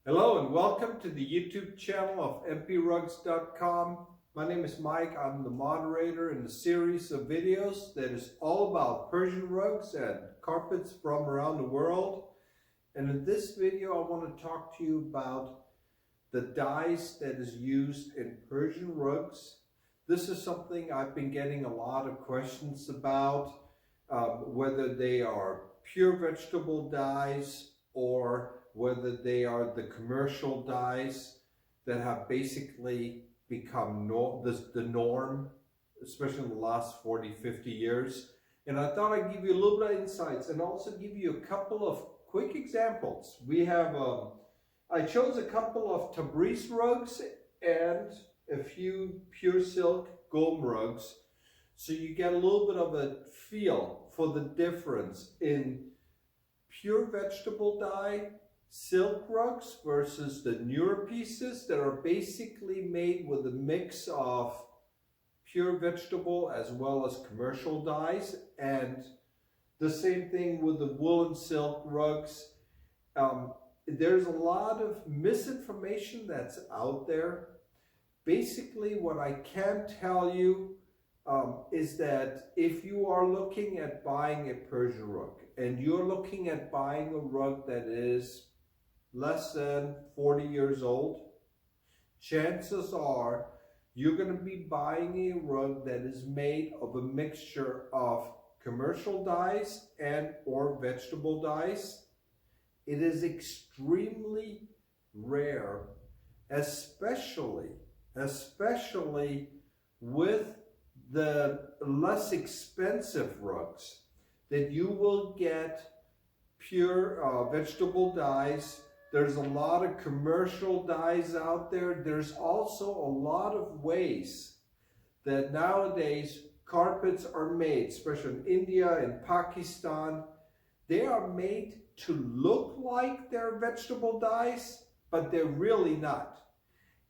Hello and welcome to the YouTube channel of mprugs.com. My name is Mike. I'm the moderator in the series of videos that is all about Persian rugs and carpets from around the world. And in this video I want to talk to you about the dyes that is used in Persian rugs. This is something I've been getting a lot of questions about, whether they are pure vegetable dyes or whether they are the commercial dyes that have basically become the norm, especially in the last 40-50 years. And I thought I'd give you a little bit of insights and also give you a couple of quick examples. We have, I chose a couple of Tabriz rugs and a few pure silk Gom rugs, so you get a little bit of a feel for the difference in pure vegetable dye silk rugs versus the newer pieces that are basically made with a mix of pure vegetable as well as commercial dyes. And the same thing with the wool and silk rugs. There's a lot of misinformation that's out there. Basically what I can tell you is that if you are looking at buying a Persian rug and you're looking at buying a rug that is less than 40 years old, chances are you're going to be buying a rug that is made of a mixture of commercial dyes and or vegetable dyes. It is extremely rare, especially with the less expensive rugs, that you will get pure vegetable dyes. There's a lot of commercial dyes out there. There's also a lot of ways that nowadays carpets are made, especially in India and Pakistan. They are made to look like they're vegetable dyes, but they're really not.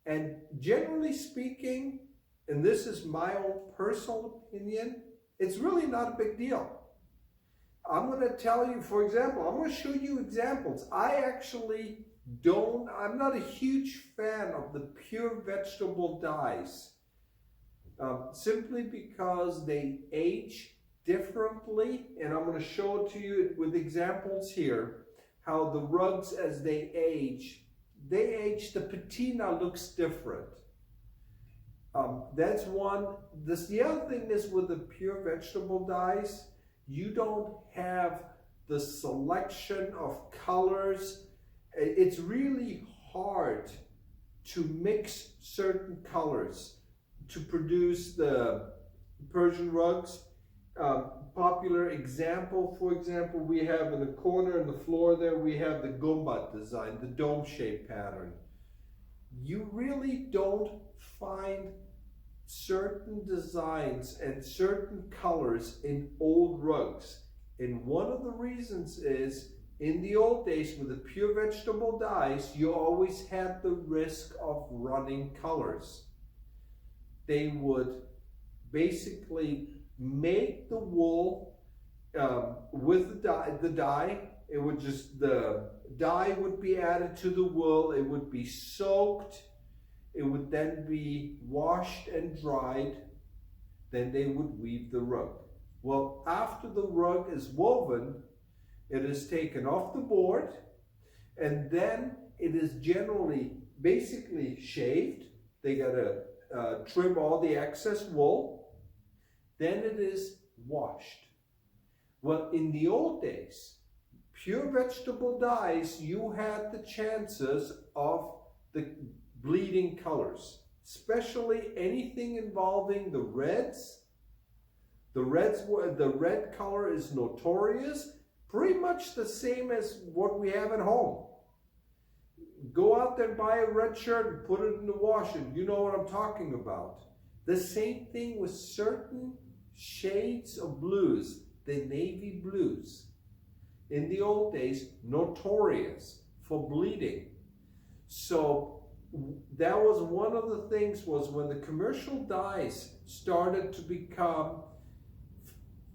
And generally speaking, and this is my own personal opinion, it's really not a big deal. I'm going to tell you, for example, I'm going to show you examples. I'm not a huge fan of the pure vegetable dyes, simply because they age differently. And I'm going to show it to you with examples here, how the rugs as they age, the patina looks different. That's one. The other thing is with the pure vegetable dyes, you don't have the selection of colors. It's really hard to mix certain colors to produce the Persian rugs. Popular example, for example, we have in the corner in the floor there, we have the gumbat design, the dome shape pattern. You really don't find certain designs and certain colors in old rugs. And one of the reasons is, in the old days with the pure vegetable dyes, you always had the risk of running colors. They would basically make the wool with the dye. It would just, the dye would be added to the wool. It would be soaked. It would then be washed and dried. Then they would weave the rug. Well, after the rug is woven, it is taken off the board, and then it is generally basically shaved. They gotta trim all the excess wool. Then it is washed. Well, in the old days, pure vegetable dyes, you had the chances of the bleeding colors, especially anything involving the reds. The red color is notorious, pretty much the same as what we have at home. Go out there and buy a red shirt and put it in the wash, and you know what I'm talking about. The same thing with certain shades of blues, the navy blues. In the old days, notorious for bleeding. So that was one of the things, was when the commercial dyes started to become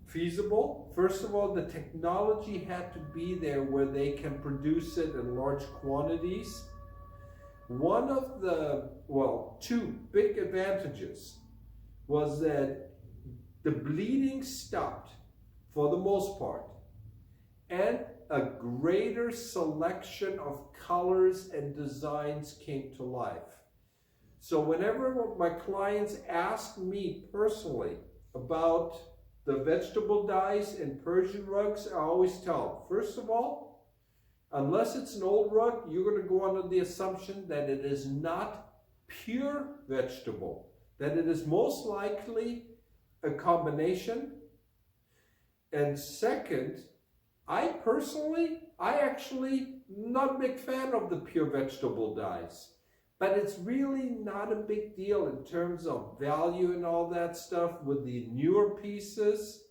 feasible. First of all, the technology had to be there where they can produce it in large quantities. one of the, well, two big advantages was that the bleeding stopped for the most part, and a greater selection of colors and designs came to life. So whenever my clients ask me personally about the vegetable dyes in Persian rugs, I always tell them, first of all, unless it's an old rug, you're going to go under the assumption that it is not pure vegetable, that it is most likely a combination. And second, I actually not a big fan of the pure vegetable dyes, but it's really not a big deal in terms of value and all that stuff with the newer pieces.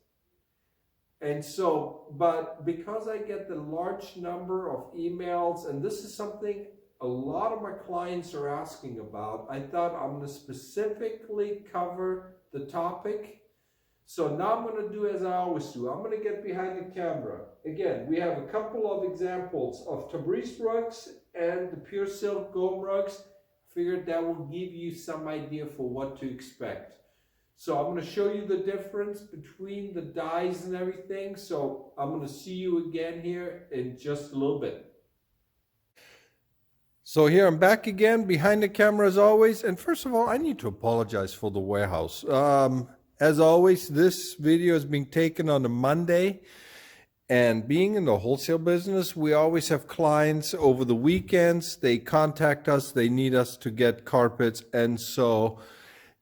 And so, but because I get the large number of emails, and this is something a lot of my clients are asking about, I thought I'm going to specifically cover the topic. So now I'm going to do as I always do. I'm going to get behind the camera. Again, we have a couple of examples of Tabriz rugs and the pure silk Gome rugs. Figured that will give you some idea for what to expect. So I'm going to show you the difference between the dyes and everything. So I'm going to see you again here in just a little bit. So here I'm back again behind the camera as always. And first of all, I need to apologize for the warehouse. As always, this video is being taken on a Monday. And being in the wholesale business, we always have clients over the weekends. They contact us, they need us to get carpets. And so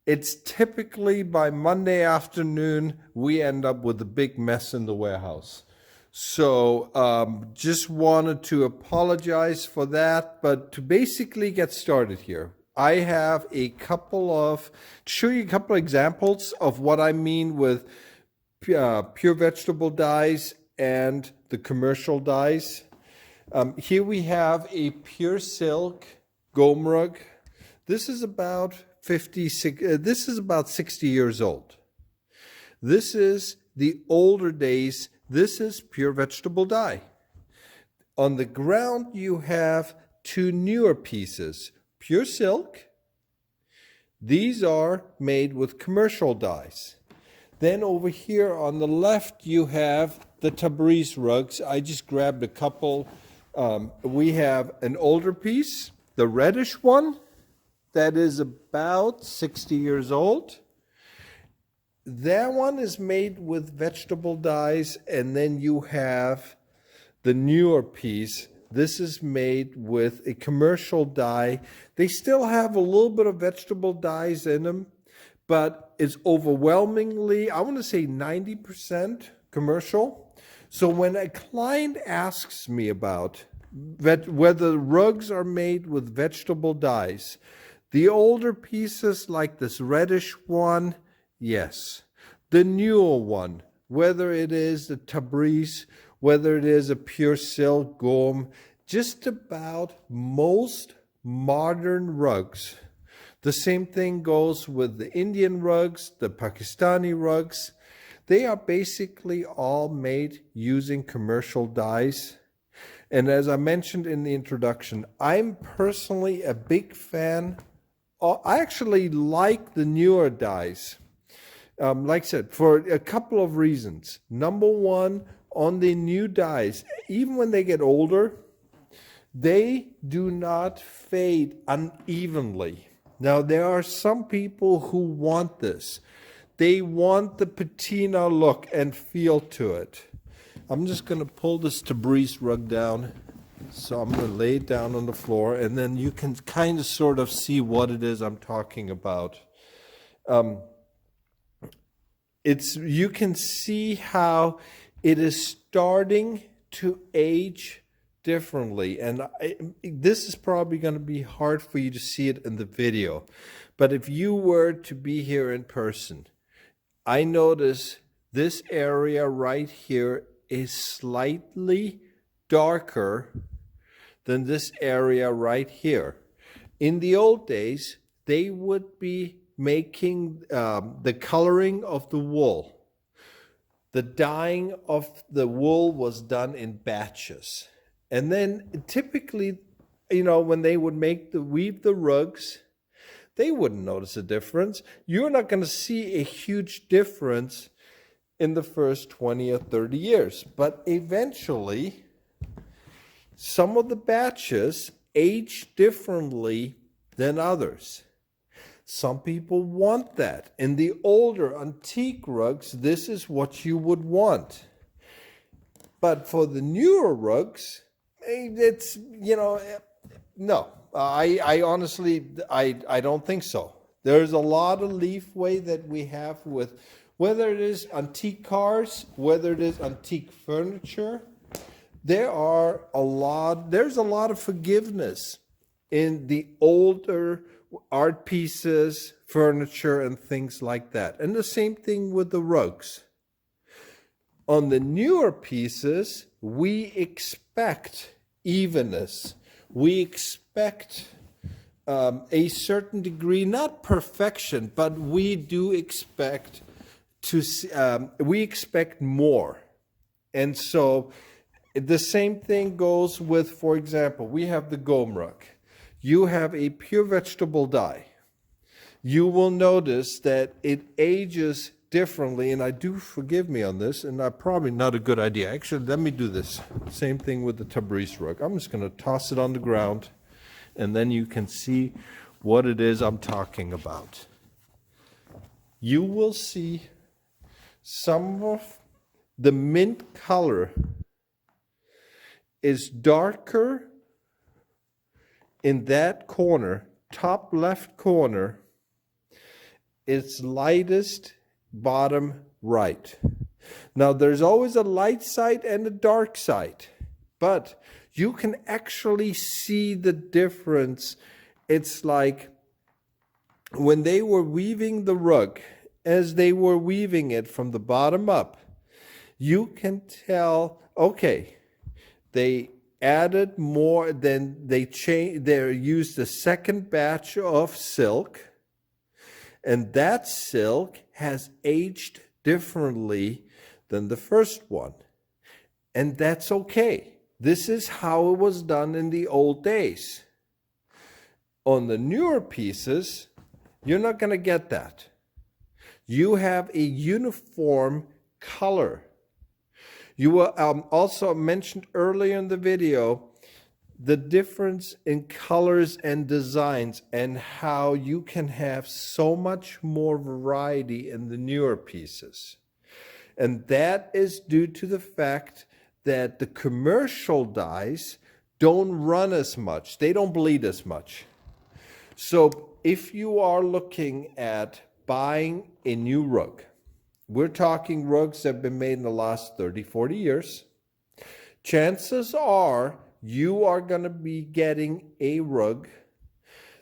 it's typically by Monday afternoon, we end up with a big mess in the warehouse. So just wanted to apologize for that. But to basically get started here, I have a couple of, to show you a couple of examples of what I mean with pure vegetable dyes and the commercial dyes. Here we have a pure silk Gome rug. This is about 60 years old. This is the older days. This is pure vegetable dye. On the ground you have two newer pieces, pure silk. These are made with commercial dyes. Then over here on the left, you have the Tabriz rugs. I just grabbed a couple. We have an older piece, the reddish one, that is about 60 years old. That one is made with vegetable dyes, and then you have the newer piece. This is made with a commercial dye. They still have a little bit of vegetable dyes in them, but it's overwhelmingly, I want to say 90% commercial. So when a client asks me about whether rugs are made with vegetable dyes, the older pieces like this reddish one, yes. The newer one, whether it is the Tabriz, whether it is a pure silk Gome, just about most modern rugs. The same thing goes with the Indian rugs, the Pakistani rugs. They are basically all made using commercial dyes. And as I mentioned in the introduction, I'm personally a big fan. I actually like the newer dyes. Like I said, for a couple of reasons. Number one, on the new dyes, even when they get older, they do not fade unevenly. Now, there are some people who want this. They want the patina look and feel to it. I'm just going to pull this Tabriz rug down. So I'm going to lay it down on the floor, and then you can kind of sort of see what it is I'm talking about. You can see how it is starting to age differently, and this is probably going to be hard for you to see it in the video, but if you were to be here in person, I notice this area right here is slightly darker than this area right here. In the old days, they would be making the coloring of the wool. The dyeing of the wool was done in batches. And then typically when they would weave the rugs, they wouldn't notice a difference. You're not going to see a huge difference in the first 20 or 30 years. But eventually, some of the batches age differently than others. Some people want that. In the older antique rugs, this is what you would want. But for the newer rugs, it's, no. I honestly, I don't think so. There's a lot of leeway that we have with, whether it is antique cars, whether it is antique furniture, there's a lot of forgiveness in the older art pieces, furniture, and things like that. And the same thing with the rugs. On the newer pieces, we expect evenness. We expect a certain degree, not perfection, but we do expect we expect more. And so the same thing goes with, for example, we have the Gome rug. You have a pure vegetable dye. You will notice that it ages differently, and I do forgive me on this, and probably not a good idea. Actually, let me do this. Same thing with the Tabriz rug. I'm just going to toss it on the ground, and then you can see what it is I'm talking about. You will see some of the mint color is darker in that corner, top left corner. It's lightest bottom right. Now there's always a light side and a dark side, but you can actually see the difference. It's like when they were weaving the rug, as they were weaving it from the bottom up, you can tell, okay, they added more, then they used a second batch of silk, and that silk has aged differently than the first one. And that's okay. This is how it was done in the old days. On the newer pieces, you're not going to get that. You have a uniform color. You were also mentioned earlier in the video the difference in colors and designs, and how you can have so much more variety in the newer pieces. And that is due to the fact that the commercial dyes don't run as much. They don't bleed as much. So if you are looking at buying a new rug, we're talking rugs that have been made in the last 30, 40 years, chances are you are going to be getting a rug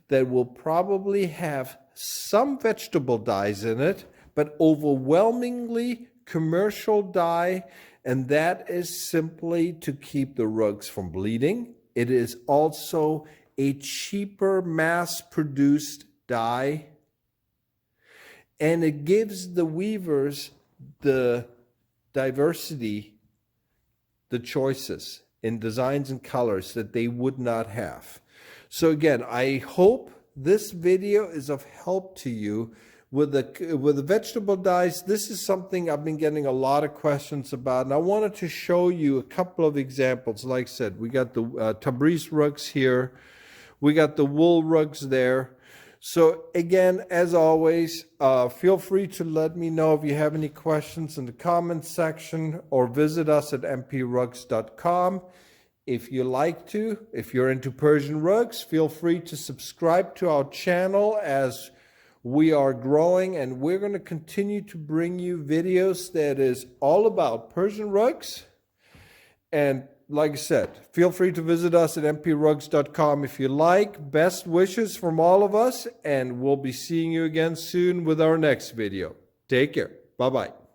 that will probably have some vegetable dyes in it, but overwhelmingly commercial dye, and that is simply to keep the rugs from bleeding. It is also a cheaper mass-produced dye, and it gives the weavers the diversity, the choices in designs and colors that they would not have. So again, I hope this video is of help to you. With the vegetable dyes, this is something I've been getting a lot of questions about, and I wanted to show you a couple of examples. Like I said, we got the Tabriz rugs here, we got the wool rugs there. So again, as always, feel free to let me know if you have any questions in the comments section, or visit us at mprugs.com. If you like to, if you're into Persian rugs, feel free to subscribe to our channel, as we are growing, and we're going to continue to bring you videos that is all about Persian rugs. And like I said, feel free to visit us at mprugs.com if you like. Best wishes from all of us, and we'll be seeing you again soon with our next video. Take care. Bye-bye.